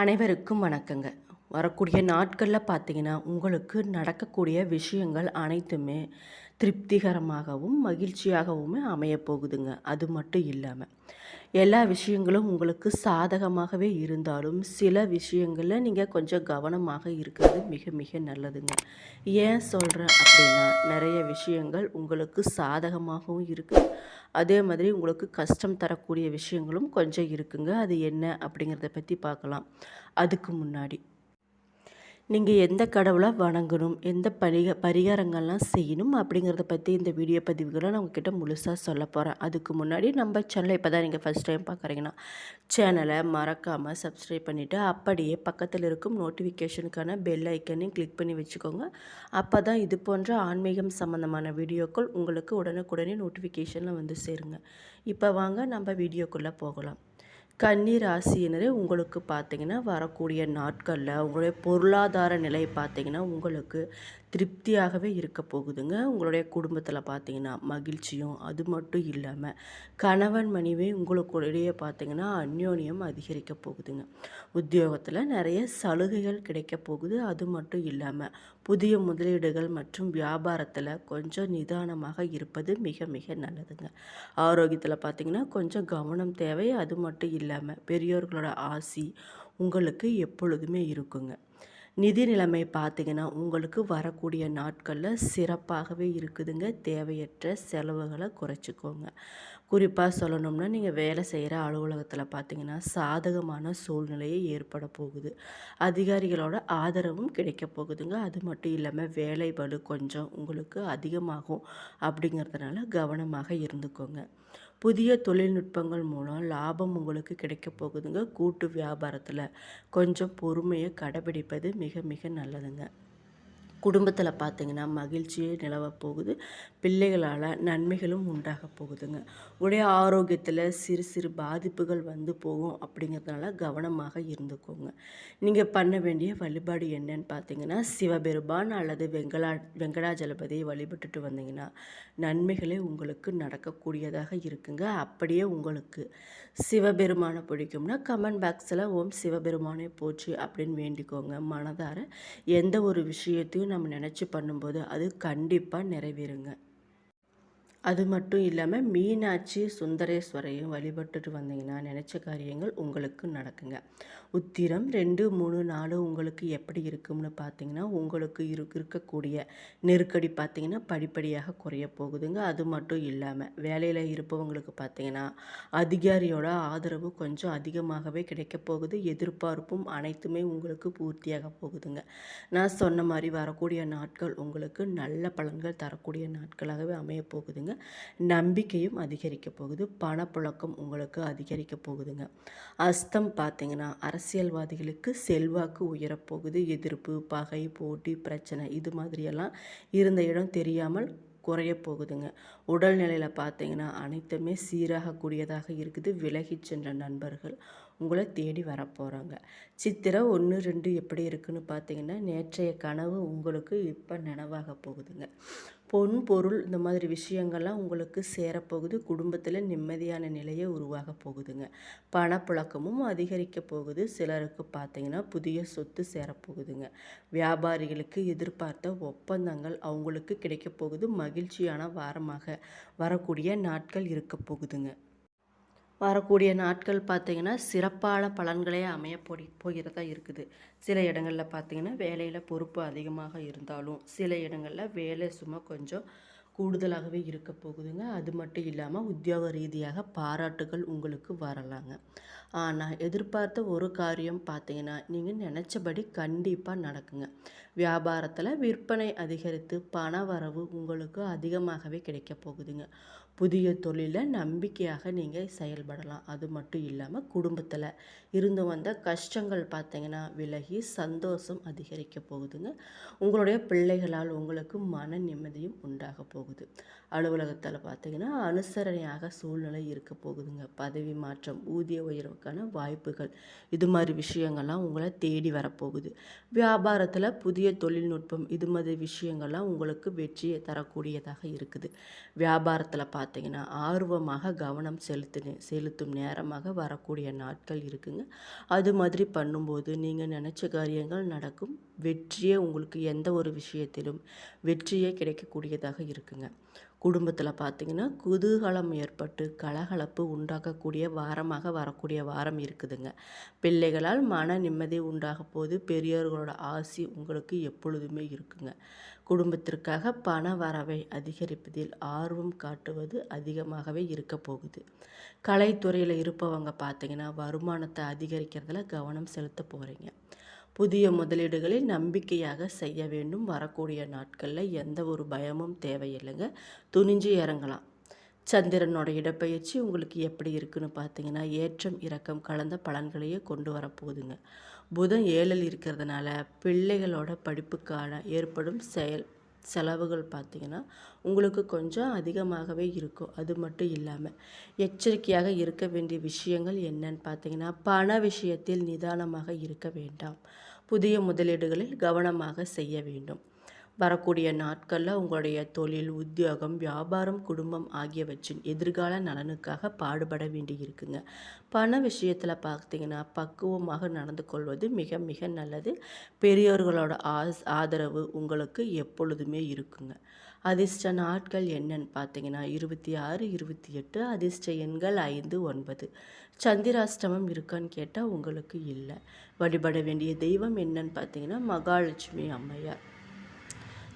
அனைவருக்கும் வணக்கங்க. வரக்கூடிய நாட்களில் பார்த்தீங்கன்னா, உங்களுக்கு நடக்கக்கூடிய விஷயங்கள் அனைத்துமே திருப்திகரமாகவும், மகிழ்ச்சியாகவுமே அமையப்போகுதுங்க. அது மட்டும் இல்லாம, எல்லா விஷயங்களும் உங்களுக்கு சாதகமாகவே இருந்தாலும், சில விஷயங்கள்ல நீங்க கொஞ்சம் கவனமாக இருக்கிறது மிக மிக நல்லதுங்க. ஏன் சொல்றேன் அப்படின்னா, நெறைய விஷயங்கள் உங்களுக்கு சாதகமாகவும் இருக்கு. அதே மாதிரி உங்களுக்கு கஷ்டம் தரக்கூடிய விஷயங்களும் கொஞ்சம் இருக்குங்க. அது என்ன அப்படிங்கிறத பத்தி பார்க்கலாம். அதுக்கு முன்னாடி, நீங்க எந்த கடவுள வணங்கணும், எந்த பரிகாரங்கள்லாம் செய்யணும் அப்படிங்கிறத பத்தி இந்த வீடியோ பதிவுகள நான் உங்ககிட்ட முழுசா சொல்லப் போறேன். அதுக்கு முன்னாடி நம்ம சேனல இப்ப தான் நீங்க ஃபர்ஸ்ட் டைம் பார்க்குறீங்கன்னா, சேனல மறக்காம சப்ஸ்கிரைப் பண்ணிட்டு, அப்படியே பக்கத்துல இருக்கும் நோட்டிஃபிகேஷனுக்கான பெல் ஐக்கனையும் கிளிக் பண்ணி வச்சுக்கோங்க. அப்பதான் இது போன்ற ஆன்மீகம் சம்மந்தமான வீடியோக்கள் உங்களுக்கு உடனுக்குடனே நோட்டிஃபிகேஷன்ல வந்து சேருங்க. இப்ப வாங்க நம்ம வீடியோக்குள்ள போகலாம். கன்னி ராசியினரே உங்களுக்கு பார்த்தீங்கன்னா, வரக்கூடிய நாட்கள்ல உங்களுடைய பொருளாதார நிலை பார்த்தீங்கன்னா, உங்களுக்கு திருப்தியாகவே இருக்க போகுதுங்க. உங்களுடைய குடும்பத்தில பார்த்தீங்கன்னா, மகிழ்ச்சியும் அது மட்டும் இல்லாம, கணவன் மனைவி உங்களுக்கிடையே பார்த்தீங்கன்னா, அந்யோன்யம் அதிகரிக்க போகுதுங்க. உத்தியோகத்தில நிறைய சலுகைகள் கிடைக்க போகுது. அது மட்டும் இல்லாம, புதிய முதலீடுகள் மற்றும் வியாபாரத்தில கொஞ்சம் நிதானமாக இருப்பது மிக மிக நல்லதுங்க. ஆரோக்கியத்தில் பார்த்தீங்கன்னா, கொஞ்சம் கவனம் தேவை. அது மட்டும் இல்லாம, பெரியோர்களோட ஆசி உங்களுக்கு எப்பொழுதுமே இருக்குங்க. நிதி நிலைமை பார்த்தீங்கன்னா, உங்களுக்கு வரக்கூடிய நாட்களில் சிறப்பாகவே இருக்குதுங்க. தேவையற்ற செலவுகளை குறைச்சிக்கோங்க. குறிப்பாக சொல்லணும்னா, நீங்கள் வேலை செய்கிற அலுவலகத்தில் பார்த்தீங்கன்னா, சாதகமான சூழ்நிலையே ஏற்பட போகுது. அதிகாரிகளோட ஆதரவும் கிடைக்க போகுதுங்க. அது மட்டும் இல்லாமல் வேலை பளு கொஞ்சம் உங்களுக்கு அதிகமாகும் அப்படிங்கிறதுனால கவனமாக இருந்துக்கோங்க. புதிய தொழில்நுட்பங்கள் மூலம் லாபம் உங்களுக்கு கிடைக்க போகுதுங்க. கூட்டு வியாபாரத்தில் கொஞ்சம் பொறுமையை கடைபிடிப்பது மிக மிக நல்லதுங்க. குடும்பத்தில் பார்த்தீங்கன்னா மகிழ்ச்சியே நிலவப் போகுது. பிள்ளைகளால் நன்மைகளும் உண்டாக போகுதுங்க. உடைய ஆரோக்கியத்தில் சிறு சிறு பாதிப்புகள் வந்து போகும் அப்படிங்கிறதுனால கவனமாக இருந்துக்கோங்க. நீங்கள் பண்ண வேண்டிய வழிபாடு என்னன்னு பார்த்தீங்கன்னா, சிவபெருமான் அல்லது வெங்கடாஜலபதியை வழிபட்டுட்டு வந்தீங்கன்னா நன்மைகளே உங்களுக்கு நடக்கக்கூடியதாக இருக்குங்க. அப்படியே உங்களுக்கு சிவபெருமானை பிடிக்கும்னா கமெண்ட் பாக்ஸில் ஓம் சிவபெருமானை போற்றி அப்படின்னு வேண்டிக்கோங்க. மனதார எந்த ஒரு விஷயத்தையும் நம்ம நினச்சி பண்ணும்போது அது கண்டிப்பாக நிறைவேறுங்க. அது மட்டும் இல்லாமல் மீனாட்சி சுந்தரேஸ்வரையும் வழிபட்டுட்டு வந்தீங்கன்னா நினச்ச காரியங்கள் உங்களுக்கு நடக்குங்க. உத்திரம் 2, 3, 4 உங்களுக்கு எப்படி இருக்கும்னு பார்த்தீங்கன்னா, உங்களுக்கு இருக்கக்கூடிய நெருக்கடி பார்த்தீங்கன்னா படிப்படியாக குறைய போகுதுங்க. அது மட்டும் இல்லாமல் வேலையில் இருப்பவங்களுக்கு பார்த்தீங்கன்னா, அதிகாரியோட ஆதரவு கொஞ்சம் அதிகமாகவே கிடைக்க போகுது. எதிர்பார்ப்பும் அனைத்துமே உங்களுக்கு பூர்த்தியாக போகுதுங்க. நான் சொன்ன மாதிரி வரக்கூடிய நாட்கள் உங்களுக்கு நல்ல பலன்கள் தரக்கூடிய நாட்களாகவே அமைய போகுதுங்க. நம்பிக்கையும் அதிகரிக்க போகுது. பணப்புழக்கம் உங்களுக்கு அதிகரிக்க போகுதுங்க. அஸ்தம் பார்த்தீங்கன்னா, அரசியல்வாதிகளுக்கு செல்வாக்கு உயரப்போகுது. எதிர்ப்பு, பகை, போட்டி, பிரச்சனை இது மாதிரியெல்லாம் இருந்த இடம் தெரியாமல் குறைய போகுதுங்க. உடல்நிலையில் பார்த்தீங்கன்னா அனைத்துமே சீராகக்கூடியதாக இருக்குது. விலகி சென்ற நண்பர்கள் உங்களை தேடி வரப்போகிறாங்க. சித்திரை 1, 2 எப்படி இருக்குன்னு பார்த்தீங்கன்னா, நேற்றைய கனவு உங்களுக்கு இப்போ நினைவாக போகுதுங்க. பொன் பொருள் இந்த மாதிரி விஷயங்கள்லாம் உங்களுக்கு சேரப்போகுது. குடும்பத்தில் நிம்மதியான நிலையை உருவாக போகுதுங்க. பணப்புழக்கமும் அதிகரிக்க போகுது. சிலருக்கு பார்த்தீங்கன்னா புதிய சொத்து சேரப்போகுதுங்க. வியாபாரிகளுக்கு எதிர்பார்த்த ஒப்பந்தங்கள் அவங்களுக்கு கிடைக்க போகுது. மகிழ்ச்சியான வாரமாக வரக்கூடிய நாட்கள் இருக்க போகுதுங்க. வரக்கூடிய நாட்கள் பார்த்திங்கன்னா சிறப்பான பலன்களே அமைய போகிறதா இருக்குது. சில இடங்களில் பார்த்திங்கன்னா வேலையில் பொறுப்பு அதிகமாக இருந்தாலும், சில இடங்களில் வேலை சும்மா கொஞ்சம் கூடுதலாகவே இருக்க போகுதுங்க. அது மட்டும் இல்லாமல் உத்தியோக ரீதியாக பாராட்டுகள் உங்களுக்கு வரலாங்க. ஆனால் எதிர்பார்த்த ஒரு காரியம் பார்த்திங்கன்னா நீங்கள் நினச்சபடி கண்டிப்பாக நடக்குங்க. வியாபாரத்தில் விற்பனை அதிகரித்து பண வரவு உங்களுக்கு அதிகமாகவே கிடைக்க போகுதுங்க. புதிய தொழிலில் நம்பிக்கையாக நீங்கள் செயல்படலாம். அது மட்டும் இல்லாமல் குடும்பத்தில் இருந்து வந்த கஷ்டங்கள் பார்த்தீங்கன்னா விலகி சந்தோஷம் அதிகரிக்க போகுதுங்க. உங்களுடைய பிள்ளைகளால் உங்களுக்கு மன நிம்மதியும் உண்டாக போகுது. அலுவலகத்தில் பார்த்தீங்கன்னா அனுசரணையாக சூழ்நிலை இருக்க போகுதுங்க. பதவி மாற்றம், ஊதிய உயர்வுக்கான வாய்ப்புகள் இது மாதிரி விஷயங்கள்லாம் உங்களை தேடி வரப்போகுது. வியாபாரத்தில் புதிய தொழில்நுட்பம் இது மாதிரி விஷயங்கள்லாம் உங்களுக்கு வெற்றியை தரக்கூடியதாக இருக்குது. வியாபாரத்தில் பார்த்தீங்கன்னா ஆர்வமாக கவனம் செலுத்தும் நேரமாக வரக்கூடிய நாட்கள் இருக்குங்க. அது மாதிரி பண்ணும்போது நீங்கள் நினச்ச காரியங்கள் நடக்கும். வெற்றியே உங்களுக்கு எந்த ஒரு விஷயத்திலும் வெற்றியே கிடைக்கக்கூடியதாக இருக்குங்க. குடும்பத்தில் பார்த்தீங்கன்னா குதூகலம் ஏற்பட்டு கலகலப்பு உண்டாக்கக்கூடிய வாரமாக வரக்கூடிய வாரம் இருக்குதுங்க. பிள்ளைகளால் மன நிம்மதி உண்டாக போது பெரியோர்களோட ஆசி உங்களுக்கு எப்பொழுதுமே இருக்குங்க. குடும்பத்திற்காக பண வரவை அதிகரிப்பதில் ஆர்வம் காட்டுவது அதிகமாகவே இருக்க போகுது. கலைத்துறையில் இருப்பவங்க பார்த்தீங்கன்னா வருமானத்தை அதிகரிக்கிறதுல கவனம் செலுத்த போகிறீங்க. புதிய முதலீடுகளை நம்பிக்கையாக செய்ய வேண்டும். வரக்கூடிய நாட்களில் எந்த ஒரு பயமும் தேவையில்லைங்க. துணிஞ்சு இறங்கலாம். சந்திரனோட இடப்பெயர்ச்சி உங்களுக்கு எப்படி இருக்குன்னு பார்த்தீங்கன்னா ஏற்றம் இறக்கம் கலந்த பலன்களையே கொண்டு வரப்போகுதுங்க. புதன் 7ல் இருக்கிறதுனால பிள்ளைகளோட படிப்புக்கான ஏற்படும் செலவுகள் பார்த்திங்கன்னா உங்களுக்கு கொஞ்சம் அதிகமாகவே இருக்கும். அது மட்டும் இல்லாமல் எச்சரிக்கையாக இருக்க வேண்டிய விஷயங்கள் என்னன்னு பார்த்தீங்கன்னா பண விஷயத்தில் நிதானமாக இருக்க வேண்டாம். புதிய முதலீடுகளில் கவனமாக செய்ய வேண்டும். வரக்கூடிய நாட்களில் உங்களுடைய தொழில், உத்தியோகம், வியாபாரம், குடும்பம் ஆகியவற்றின் எதிர்கால நலனுக்காக பாடுபட வேண்டி இருக்குங்க. பண விஷயத்தில் பார்த்தீங்கன்னா பக்குவமாக நடந்து கொள்வது மிக மிக நல்லது. பெரியோர்களோட ஆதரவு உங்களுக்கு எப்பொழுதுமே இருக்குங்க. அதிர்ஷ்ட நாட்கள் என்னன்னு பார்த்தீங்கன்னா 26, 28. அதிர்ஷ்ட எண்கள் 5, 9. சந்திராஷ்டமம் இருக்கான்னு கேட்டால் உங்களுக்கு இல்லை. வழிபட வேண்டிய தெய்வம் என்னன்னு பார்த்தீங்கன்னா மகாலட்சுமி அம்மையார்.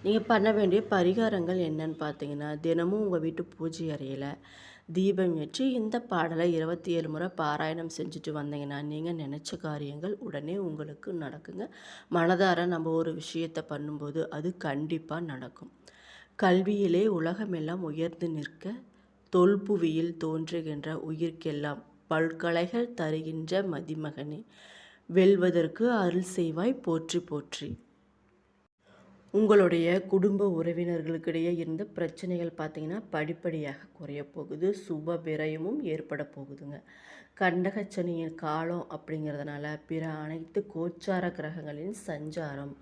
நீங்கள் பண்ண வேண்டிய பரிகாரங்கள் என்னன்னு பார்த்தீங்கன்னா தினமும் உங்கள் வீட்டு பூஜை அறையில் தீபம் ஏற்றி இந்த பாடலை 27 முறை பாராயணம் செஞ்சுட்டு வந்தீங்கன்னா நீங்கள் நினச்ச காரியங்கள் உடனே உங்களுக்கு நடக்குங்க. மனதார நம்ம ஒரு விஷயத்தை பண்ணும்போது அது கண்டிப்பாக நடக்கும். கல்வியிலே உலகமெல்லாம் உயர்ந்து நிற்க தொல்புவியில் தோன்றுகின்ற உயிர்க்கெல்லாம் பல்கலைகள் தருகின்ற மதிமகனே வெல்வதற்கு அருள் செய்வாய் போற்றி போற்றி. உங்களுடைய குடும்ப உறவினர்களுக்கிடையே இருந்த பிரச்சனைகள் பார்த்தீங்கன்னா படிப்படியாக குறைய போகுது. சுப விரயமும் ஏற்பட போகுதுங்க. கண்டகச்சனியின் காலம் அப்படிங்கிறதுனால பிற அனைத்து கோச்சார கிரகங்களின் சஞ்சாரம்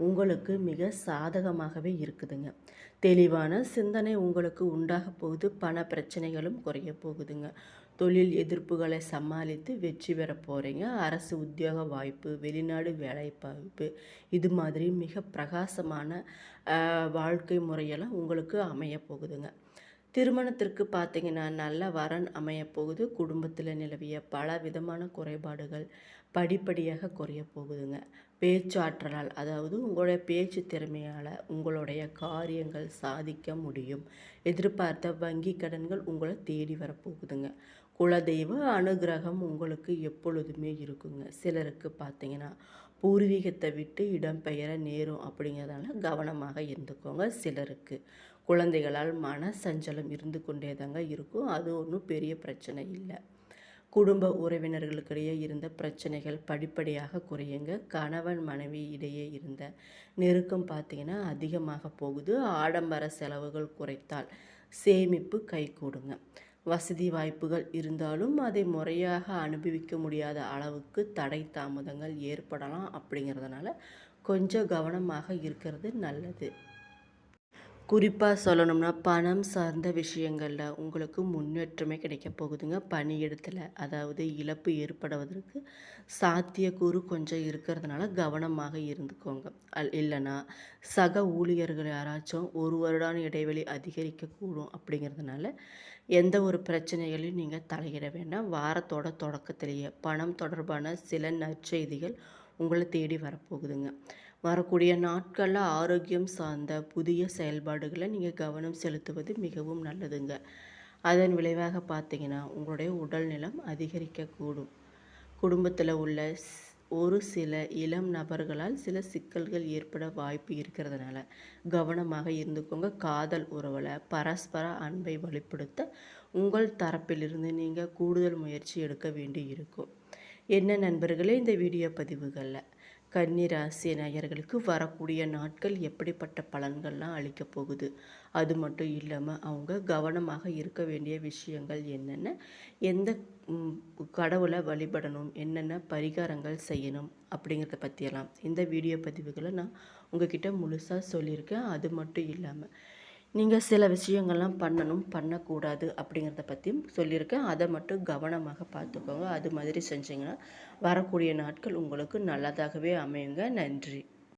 உங்களுக்கு மிக சாதகமாகவே இருக்குதுங்க. தெளிவான சிந்தனை உங்களுக்கு உண்டாக போகுது. பண பிரச்சனைகளும் குறைய போகுதுங்க. தொழில் எதிர்ப்புகளை சமாளித்து வெற்றி பெற போகிறீங்க. அரசு உத்தியோக வாய்ப்பு, வெளிநாடு வேலை வாய்ப்பு, இது மாதிரி மிக பிரகாசமான வாழ்க்கை முறையெல்லாம் உங்களுக்கு அமைய போகுதுங்க. திருமணத்திற்கு பார்த்தீங்கன்னா நல்ல வரன் அமையப்போகுது. குடும்பத்தில் நிலவிய பல விதமான குறைபாடுகள் படிப்படியாக குறைய போகுதுங்க. பேச்சாற்றலால், அதாவது உங்களுடைய பேச்சு திறமையால் உங்களுடைய காரியங்கள் சாதிக்க முடியும். எதிர்பார்த்த வங்கி கடன்கள் உங்களை தேடி வரப்போகுதுங்க. குலதெய்வ அனுகிரகம் உங்களுக்கு எப்பொழுதுமே இருக்குங்க. சிலருக்கு பார்த்தீங்கன்னா பூர்வீகத்தை விட்டு இடம்பெயர நேரும் அப்படிங்கிறதால கவனமாக இருந்துக்கோங்க. சிலருக்கு குழந்தைகளால் மன சஞ்சலம் இருந்து கொண்டே தாங்க இருக்கும். அது ஒன்றும் பெரிய பிரச்சனை இல்லை. குடும்ப உறவினர்களுக்கிடையே இருந்த பிரச்சனைகள் படிப்படியாக குறையுங்க. கணவன் மனைவி இடையே இருந்த நெருக்கம் பார்த்திங்கன்னா அதிகமாக போகுது. ஆடம்பர செலவுகள் குறைத்தால் சேமிப்பு கைகூடுங்க. வசதி வாய்ப்புகள் இருந்தாலும் அதை முறையாக அனுபவிக்க முடியாத அளவுக்கு தடை தாமதங்கள் ஏற்படலாம். அப்படிங்கிறதுனால கொஞ்சம் கவனமாக இருக்கிறது நல்லது. குறிப்பாக சொல்லணும்னா பணம் சார்ந்த விஷயங்களில் உங்களுக்கு முன்னேற்றமே கிடைக்க போகுதுங்க. பணியிடத்தில் அதாவது இழப்பு ஏற்படுவதற்கு சாத்தியக்கூறு கொஞ்சம் இருக்கிறதுனால கவனமாக இருந்துக்கோங்க. இல்லைன்னா சக ஊழியர்கள் யாராச்சும் ஒரு வருடான இடைவெளி அதிகரிக்கக்கூடும். அப்படிங்கிறதுனால எந்த ஒரு பிரச்சனைகளையும் நீங்கள் தலையிட வேண்டாம். வாரத்தோட தொடக்கத்திலேயே பணம் தொடர்பான சில நற்செய்திகள் உங்களை தேடி வரப்போகுதுங்க. வரக்கூடிய நாட்களில் ஆரோக்கியம் சார்ந்த புதிய செயல்பாடுகளை நீங்கள் கவனம் செலுத்துவது மிகவும் நல்லதுங்க. அதன் விளைவாக பார்த்தீங்கன்னா உங்களுடைய உடல் நலம் அதிகரிக்கக்கூடும். குடும்பத்தில் உள்ள ஒரு சில இளம் நபர்களால் சில சிக்கல்கள் ஏற்பட வாய்ப்பு இருக்கிறதுனால கவனமாக இருந்துக்கோங்க. காதல் உறவில் பரஸ்பர அன்பை வெளிப்படுத்த உங்கள் தரப்பிலிருந்து நீங்கள் கூடுதல் முயற்சி எடுக்க வேண்டி இருக்கும். என்ன நண்பர்களே, இந்த வீடியோ பதிவுகளில் கன்னி ராசி நேயர்களுக்கு வரக்கூடிய நாட்கள் எப்படிப்பட்ட பலன்கள்லாம் அளிக்க போகுது, அது மட்டும் இல்லாமல் அவங்க கவனமாக இருக்க வேண்டிய விஷயங்கள் என்னென்ன, எந்த கடவுளை வழிபடணும், என்னென்ன பரிகாரங்கள் செய்யணும் அப்படிங்கிறத பற்றியெல்லாம் இந்த வீடியோ பதிவுகளை நான் உங்ககிட்ட முழுசாக சொல்லியிருக்கேன். அது மட்டும் இல்லாமல் நீங்கள் சில விஷயங்கள்லாம் பண்ணணும், பண்ணக்கூடாது அப்படிங்கிறத பற்றியும் சொல்லியிருக்கேன். அதை மட்டும் கவனமாக பார்த்துக்கோங்க. அது மாதிரி செஞ்சீங்கன்னா வரக்கூடிய நாட்கள் உங்களுக்கு நல்லதாகவே அமையுங்க. நன்றி.